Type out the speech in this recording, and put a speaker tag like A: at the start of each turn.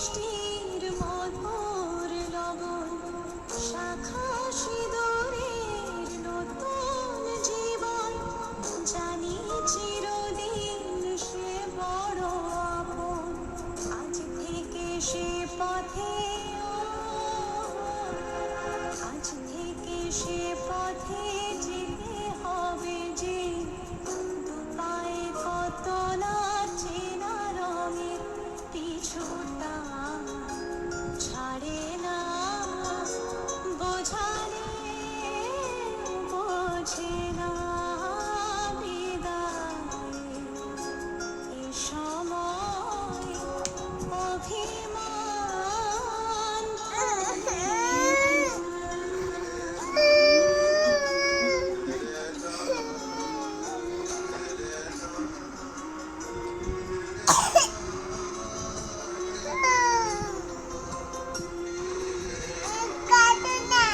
A: বৃষ্টির মধুর লবণ, শাখা সিঁদুরের নতুন জীবন, জানি চিরদিন সে বড় আপন। আজ থেকে সে পথে, আজ থেকে সে পথে যেতে হবে যে, দু পায়ে কত না চেনা রঙের পিছুটা ছাড়ে না, বোঝালে বোঝে না বিদায় এ সময় অভিমান থাকে।
B: কাটে না